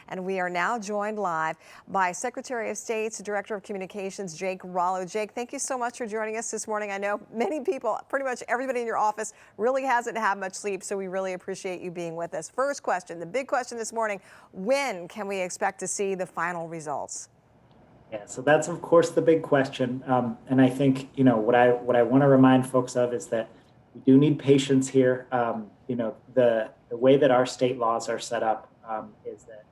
And we are now joined live by Secretary of State's Director of Communications, Jake Rollow. Jake, thank you so much for joining us this morning. I know many people, pretty much everybody in your office, really hasn't had much sleep, so we really appreciate you being with us. First question, the big question this morning, when can we expect to see the final results? Yeah, so that's of course the big question, and I think what I want to remind folks of is that we do need patience here. The way that our state laws are set up is that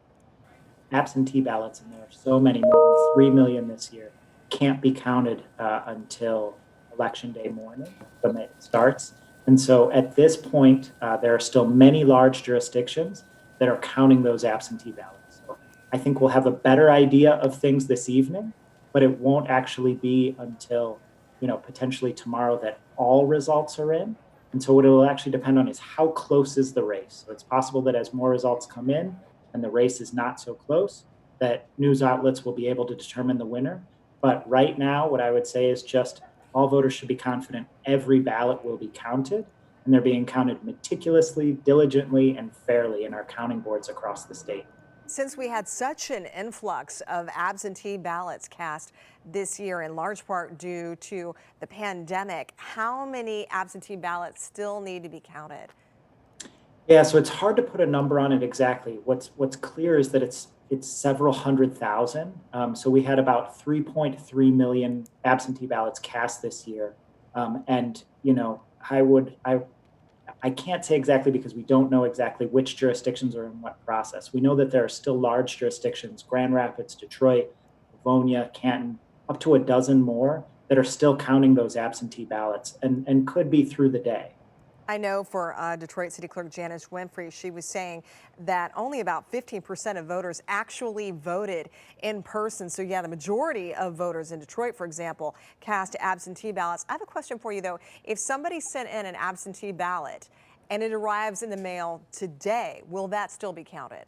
absentee ballots, and there are so many, more than 3 million this year, can't be counted until Election Day morning when it starts. And so at this point, there are still many large jurisdictions that are counting those absentee ballots. So I think we'll have a better idea of things this evening, but it won't actually be until potentially tomorrow that all results are in. And so what it will actually depend on is how close is the race. So it's possible that as more results come in and the race is not so close, that news outlets will be able to determine the winner. But right now, what I would say is just all voters should be confident every ballot will be counted, and they're being counted meticulously, diligently, and fairly in our counting boards across the state. Since we had such an influx of absentee ballots cast this year, in large part due to the pandemic, how many absentee ballots still need to be counted? Yeah, so it's hard to put a number on it exactly. What's clear is that it's several hundred thousand. So we had about 3.3 million absentee ballots cast this year, and I can't say exactly because we don't know exactly which jurisdictions are in what process. We know that there are still large jurisdictions, Grand Rapids, Detroit, Livonia, Canton, up to a dozen more that are still counting those absentee ballots and could be through the day. I know for Detroit City Clerk Janice Winfrey, she was saying that only about 15% of voters actually voted in person. So yeah, the majority of voters in Detroit, for example, cast absentee ballots. I have a question for you though. If somebody sent in an absentee ballot and it arrives in the mail today, will that still be counted?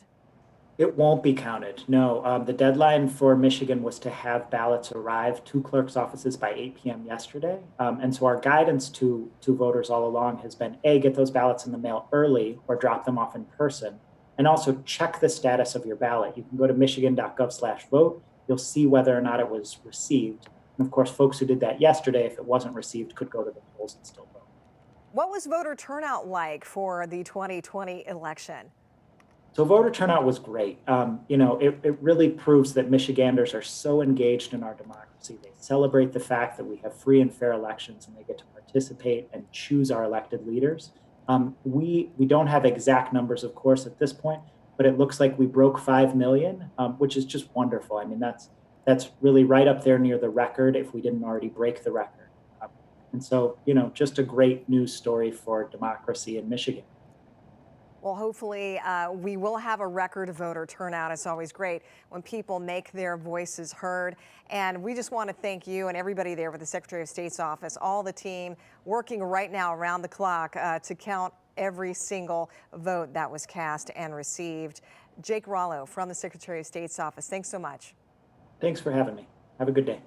It won't be counted. No, the deadline for Michigan was to have ballots arrive to clerks' offices by 8 p.m. yesterday. And so our guidance to voters all along has been, A, get those ballots in the mail early or drop them off in person. And also check the status of your ballot. You can go to michigan.gov/vote. You'll see whether or not it was received. And of course, folks who did that yesterday, if it wasn't received, could go to the polls and still vote. What was voter turnout like for the 2020 election? So voter turnout was great. It really proves that Michiganders are so engaged in our democracy. They celebrate the fact that we have free and fair elections and they get to participate and choose our elected leaders. We don't have exact numbers, of course, at this point, but it looks like we broke 5 million, which is just wonderful. I mean, that's really right up there near the record if we didn't already break the record. And so, just a great news story for democracy in Michigan. Well, hopefully we will have a record voter turnout. It's always great when people make their voices heard. And we just want to thank you and everybody there with the Secretary of State's office, all the team working right now around the clock to count every single vote that was cast and received. Jake Rollow from the Secretary of State's office, thanks so much. Thanks for having me. Have a good day.